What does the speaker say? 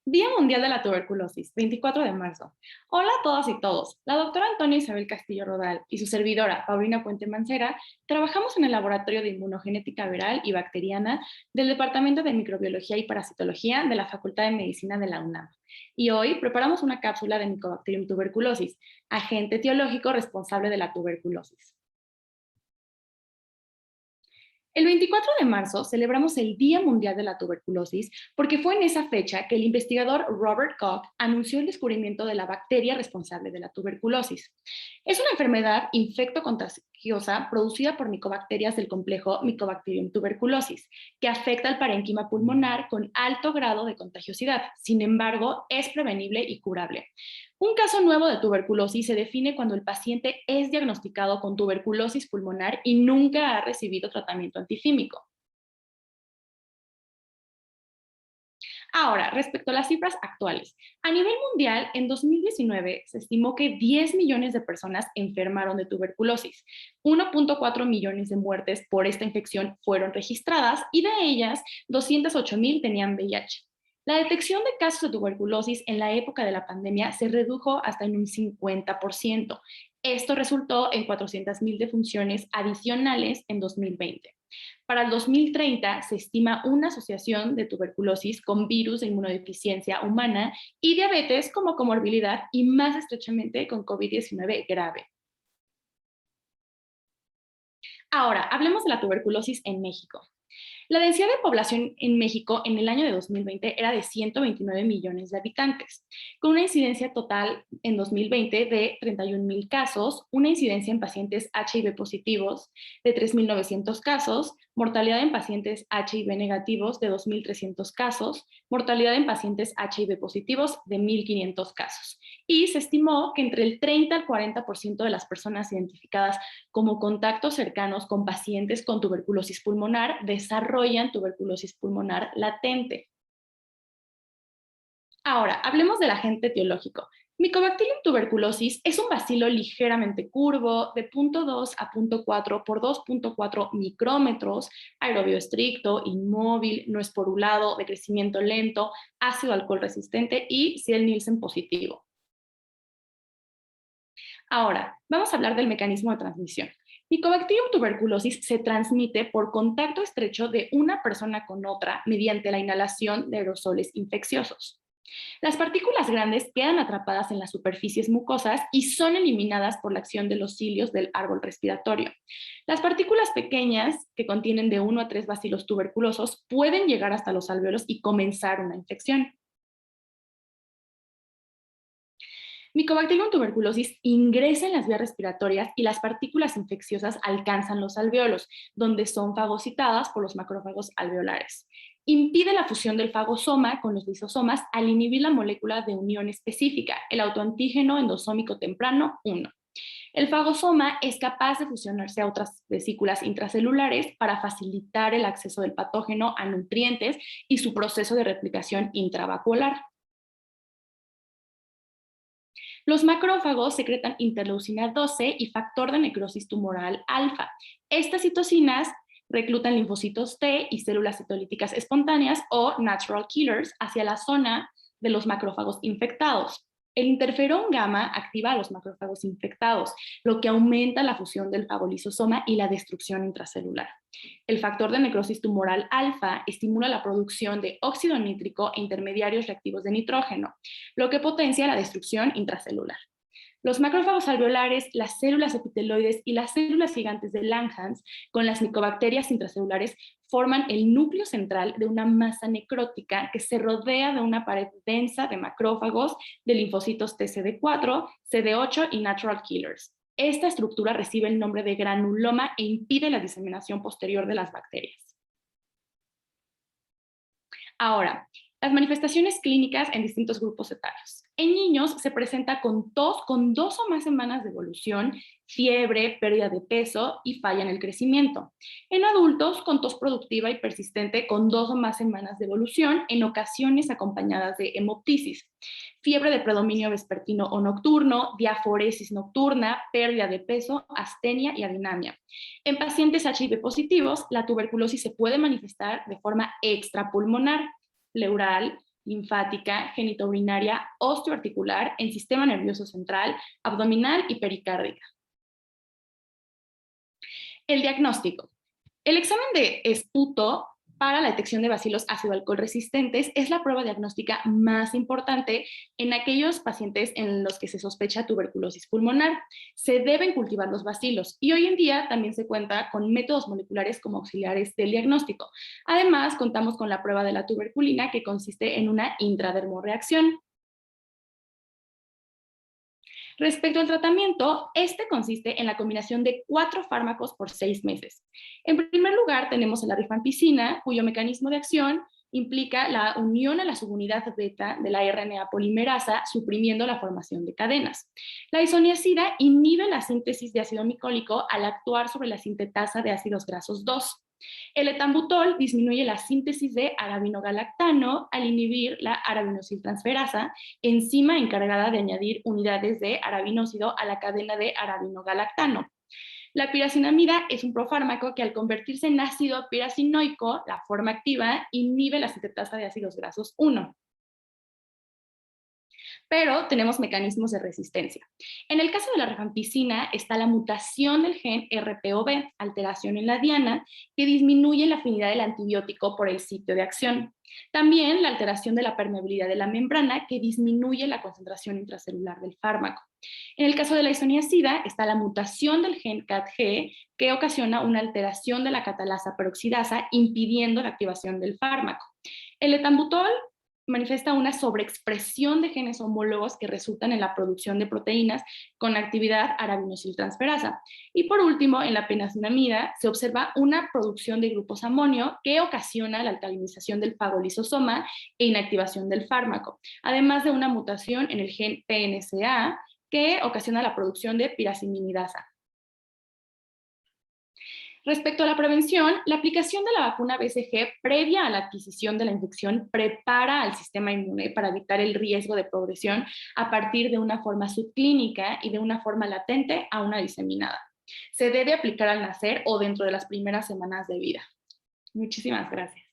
Día Mundial de la Tuberculosis, 24 de marzo. Hola a todas y todos. La doctora Antonia Isabel Castillo Rodal y su servidora, Paulina Puente Mancera, trabajamos en el Laboratorio de Inmunogenética Viral y Bacteriana del Departamento de Microbiología y Parasitología de la Facultad de Medicina de la UNAM. Y hoy preparamos una cápsula de Mycobacterium tuberculosis, agente etiológico responsable de la tuberculosis. El 24 de marzo celebramos el Día Mundial de la Tuberculosis porque fue en esa fecha que el investigador Robert Koch anunció el descubrimiento de la bacteria responsable de la tuberculosis. Es una enfermedad infectocontagiosa producida por micobacterias del complejo Mycobacterium tuberculosis, que afecta al parénquima pulmonar con alto grado de contagiosidad. Sin embargo, es prevenible y curable. Un caso nuevo de tuberculosis se define cuando el paciente es diagnosticado con tuberculosis pulmonar y nunca ha recibido tratamiento antifímico. Ahora, respecto a las cifras actuales, a nivel mundial, en 2019 se estimó que 10 millones de personas enfermaron de tuberculosis. 1.4 millones de muertes por esta infección fueron registradas y de ellas 208,000 tenían VIH. La detección de casos de tuberculosis en la época de la pandemia se redujo hasta en un 50%. Esto resultó en 400,000 defunciones adicionales en 2020. Para el 2030 se estima una asociación de tuberculosis con virus de inmunodeficiencia humana y diabetes como comorbilidad y más estrechamente con COVID-19 grave. Ahora, hablemos de la tuberculosis en México. La densidad de población en México en el año de 2020 era de 129 millones de habitantes, con una incidencia total en 2020 de 31,000 casos, una incidencia en pacientes HIV positivos de 3,900 casos, mortalidad en pacientes HIV negativos de 2,300 casos, mortalidad en pacientes HIV positivos de 1,500 casos. Y se estimó que entre el 30 al 40% de las personas identificadas como contactos cercanos con pacientes con tuberculosis pulmonar desarrollan tuberculosis pulmonar latente. Ahora, hablemos del agente etiológico. Mycobacterium tuberculosis es un bacilo ligeramente curvo, de 0,2 a 0,4 por 2,4 micrómetros, aerobio estricto, inmóvil, no esporulado, de crecimiento lento, ácido alcohol resistente y Ciel-Nielsen positivo. Ahora, vamos a hablar del mecanismo de transmisión. Mycobacterium tuberculosis se transmite por contacto estrecho de una persona con otra mediante la inhalación de aerosoles infecciosos. Las partículas grandes quedan atrapadas en las superficies mucosas y son eliminadas por la acción de los cilios del árbol respiratorio. Las partículas pequeñas, que contienen de 1 a 3 bacilos tuberculosos, pueden llegar hasta los alvéolos y comenzar una infección. Mycobacterium tuberculosis ingresa en las vías respiratorias y las partículas infecciosas alcanzan los alvéolos, donde son fagocitadas por los macrófagos alveolares. Impide la fusión del fagosoma con los lisosomas al inhibir la molécula de unión específica, el autoantígeno endosómico temprano 1. El fagosoma es capaz de fusionarse a otras vesículas intracelulares para facilitar el acceso del patógeno a nutrientes y su proceso de replicación intravacuolar. Los macrófagos secretan interleucina 12 y factor de necrosis tumoral alfa. Estas citocinas reclutan linfocitos T y células citolíticas espontáneas o natural killers hacia la zona de los macrófagos infectados. El interferón gamma activa a los macrófagos infectados, lo que aumenta la fusión del fagolisosoma y la destrucción intracelular. El factor de necrosis tumoral alfa estimula la producción de óxido nítrico e intermediarios reactivos de nitrógeno, lo que potencia la destrucción intracelular. Los macrófagos alveolares, las células epiteloides y las células gigantes de Langhans con las micobacterias intracelulares forman el núcleo central de una masa necrótica que se rodea de una pared densa de macrófagos, de linfocitos TCD4, CD8 y natural killers. Esta estructura recibe el nombre de granuloma e impide la diseminación posterior de las bacterias. Ahora, las manifestaciones clínicas en distintos grupos etarios. En niños se presenta con tos con 2 o más semanas de evolución, fiebre, pérdida de peso y falla en el crecimiento. En adultos con tos productiva y persistente con 2 o más semanas de evolución, en ocasiones acompañadas de hemoptisis, fiebre de predominio vespertino o nocturno, diaforesis nocturna, pérdida de peso, astenia y adinamia. En pacientes HIV positivos, la tuberculosis se puede manifestar de forma extrapulmonar, pleural, linfática, genitourinaria, osteoarticular, en sistema nervioso central, abdominal y pericárdica. El diagnóstico. El examen de esputo para la detección de bacilos ácido-alcohol resistentes es la prueba diagnóstica más importante en aquellos pacientes en los que se sospecha tuberculosis pulmonar. Se deben cultivar los bacilos y hoy en día también se cuenta con métodos moleculares como auxiliares del diagnóstico. Además, contamos con la prueba de la tuberculina, que consiste en una intradermorreacción. Respecto al tratamiento, este consiste en la combinación de 4 fármacos por 6 meses. En primer lugar, tenemos la rifampicina, cuyo mecanismo de acción implica la unión a la subunidad beta de la RNA polimerasa, suprimiendo la formación de cadenas. La isoniazida inhibe la síntesis de ácido micólico al actuar sobre la sintetasa de ácidos grasos 2. El etambutol disminuye la síntesis de arabinogalactano al inhibir la arabinosiltransferasa, enzima encargada de añadir unidades de arabinósido a la cadena de arabinogalactano. La piracinamida es un profármaco que, al convertirse en ácido piracinoico, la forma activa, inhibe la sintetasa de ácidos grasos 1. Pero tenemos mecanismos de resistencia. En el caso de la rifampicina está la mutación del gen RPOB, alteración en la diana, que disminuye la afinidad del antibiótico por el sitio de acción. También la alteración de la permeabilidad de la membrana, que disminuye la concentración intracelular del fármaco. En el caso de la isoniazida está la mutación del gen CATG, que ocasiona una alteración de la catalasa peroxidasa, impidiendo la activación del fármaco. El etambutol manifiesta una sobreexpresión de genes homólogos que resultan en la producción de proteínas con actividad arabinosiltransferasa. Y por último, en la penacinamida se observa una producción de grupos amonio que ocasiona la alcalinización del fagolisosoma e inactivación del fármaco, además de una mutación en el gen PNCA que ocasiona la producción de piracinimidasa. Respecto a la prevención, la aplicación de la vacuna BCG previa a la adquisición de la infección prepara al sistema inmune para evitar el riesgo de progresión a partir de una forma subclínica y de una forma latente a una diseminada. Se debe aplicar al nacer o dentro de las primeras semanas de vida. Muchísimas gracias.